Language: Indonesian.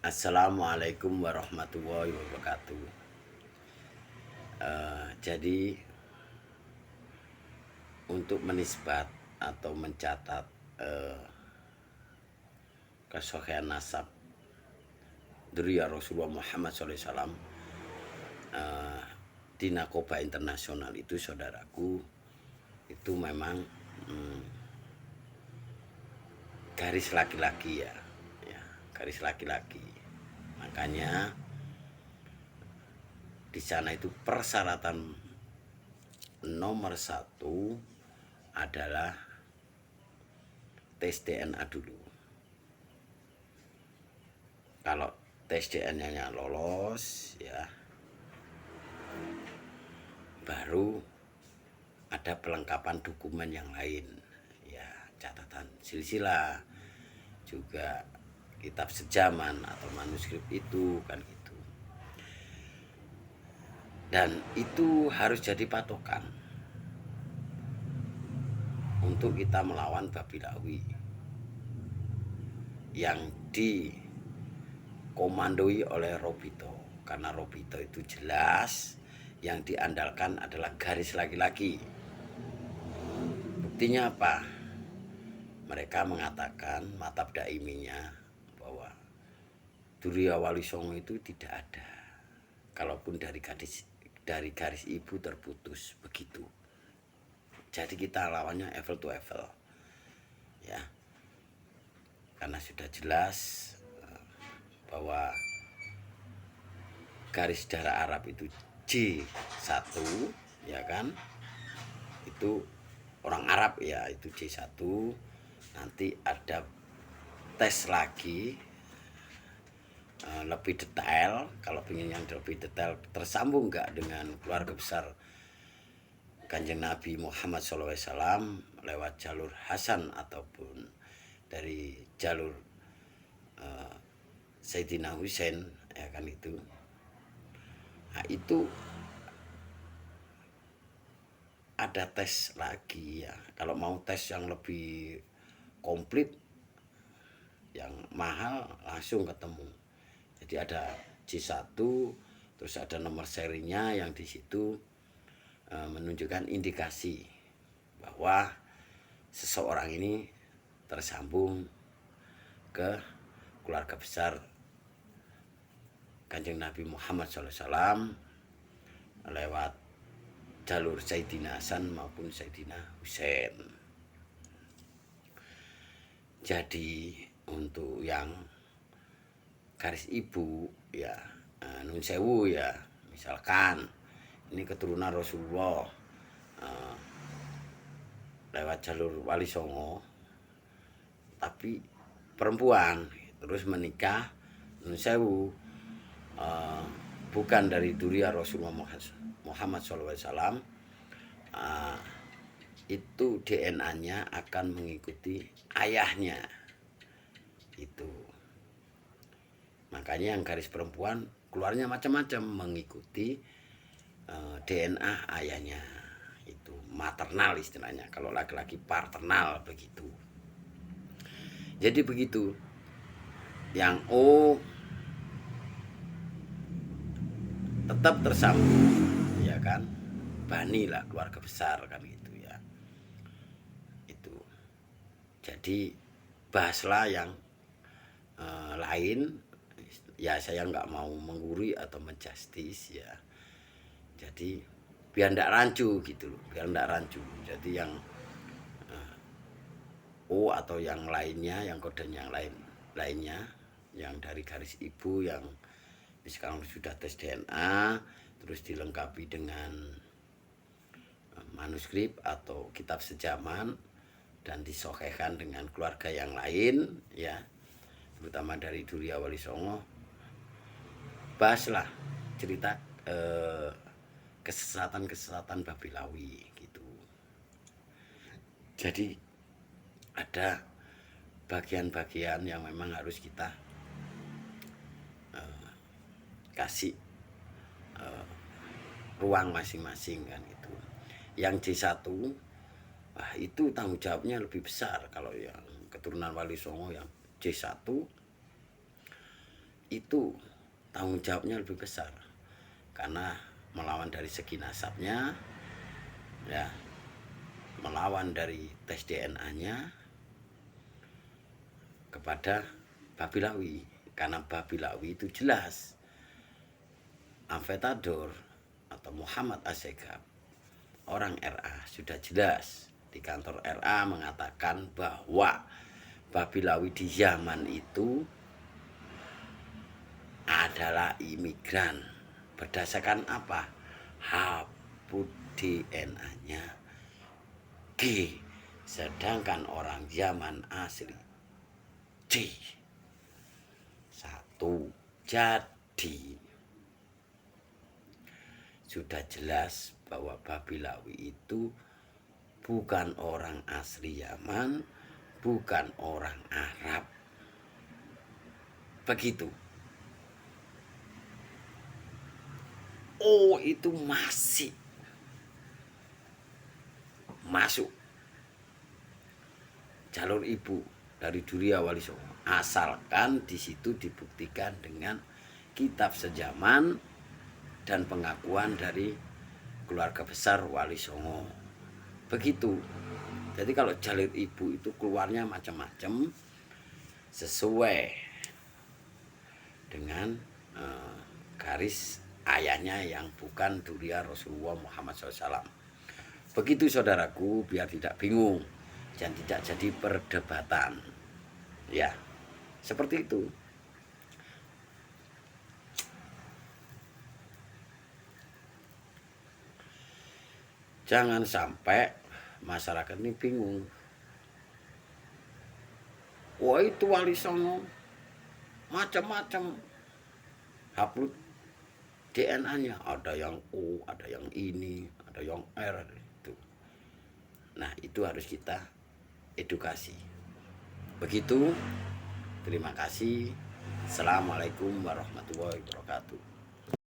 Assalamualaikum warahmatullahi wabarakatuh. Jadi untuk menisbat atau mencatat kesohihan nasab Dzurriyyah Rasulullah Muhammad SAW di Narkoba Internasional itu, saudaraku, itu memang garis laki-laki ya, garis laki-laki. Makanya di sana itu persyaratan nomor satu adalah tes DNA dulu. Kalau tes DNA-nya lolos ya, baru ada pelengkapan dokumen yang lain ya, catatan silsilah, juga kitab sejaman atau manuskrip itu kan gitu. Dan itu harus jadi patokan untuk kita melawan Babilawi yang dikomandoi oleh Robito, karena Robito itu jelas yang diandalkan adalah garis laki-laki. Buktinya apa? Mereka mengatakan, matab daiminya, bahwa Dzurriyyah Wali Songo itu tidak ada, kalaupun dari garis ibu terputus begitu. Jadi kita lawannya apple to apple ya, karena sudah jelas bahwa garis darah Arab itu J1 ya kan, itu orang Arab ya, itu J1. Nanti ada tes lagi lebih detail, kalau ingin yang lebih detail tersambung nggak dengan keluarga besar Kanjeng Nabi Muhammad SAW lewat jalur Hasan ataupun dari jalur Sayyidina Husain ya kan itu. Nah, itu ada tes lagi ya. Kalau mau tes yang lebih komplit, yang mahal, langsung ketemu. Jadi ada J1, terus ada nomor serinya yang di situ menunjukkan indikasi bahwa seseorang ini tersambung ke keluarga besar Kanjeng Nabi Muhammad SAW lewat jalur Sayyidina Hasan maupun Sayyidina Husain. Jadi untuk yang garis ibu ya, nun sewu ya, misalkan ini keturunan Rasulullah lewat jalur Wali Songo, tapi perempuan terus menikah nun sewu bukan dari Dzurriyyah Rasulullah Muhammad SAW, itu DNA-nya akan mengikuti ayahnya itu. Makanya yang garis perempuan keluarnya macam-macam, mengikuti DNA ayahnya, itu maternal istilahnya. Kalau laki-laki paternal begitu. Jadi begitu. Yang O tetap tersambung ya kan, Bani lah, keluarga besar kan gitu ya. Itu jadi bahaslah yang lain ya, saya nggak mau menggurui atau menjustis ya. Jadi biar ndak rancu gitu loh, biar ndak rancu. Jadi yang O atau yang lainnya, yang kode yang lainnya, yang dari garis ibu yang sekarang sudah tes DNA, terus dilengkapi dengan manuskrip atau kitab sejaman dan disohhekan dengan keluarga yang lain ya, terutama dari Dzurriyyah Wali Songo. Bahaslah cerita kesesatan Babilawi gitu. Jadi ada bagian-bagian yang memang harus kita kasih ruang masing-masing kan gitu. Yang J1 itu tanggung jawabnya lebih besar. Kalau yang keturunan Wali Songo yang J1 itu tanggung jawabnya lebih besar, karena melawan dari segi nasabnya, ya, melawan dari tes DNA-nya kepada Babilawi, karena Babilawi itu jelas Amphetador atau Muhammad Assegaf orang RA, sudah jelas di kantor RA mengatakan bahwa Babilawi di zaman itu adalah imigran. Berdasarkan apa? Hapus DNA-nya G, sedangkan orang zaman asli C. Satu, jadi sudah jelas bahwa Babilawi itu bukan orang asli Yaman, bukan orang Arab. Begitu. Oh, itu masih masuk jalur ibu dari Duria Wali Songo, asalkan di situ dibuktikan dengan kitab sejaman dan pengakuan dari keluarga besar Wali Songo. Begitu. Jadi kalau jalur ibu itu keluarnya macam-macam sesuai dengan garis ayahnya yang bukan Duria Rasulullah Muhammad SAW. Begitu saudaraku, biar tidak bingung dan tidak jadi perdebatan. Ya, seperti itu. Jangan sampai masyarakat ini bingung. Wah, itu Wali Songo macam-macam upload DNA-nya, ada yang O, ada yang ini, ada yang R itu. Nah, itu harus kita edukasi. Begitu. Terima kasih. Assalamualaikum warahmatullahi wabarakatuh.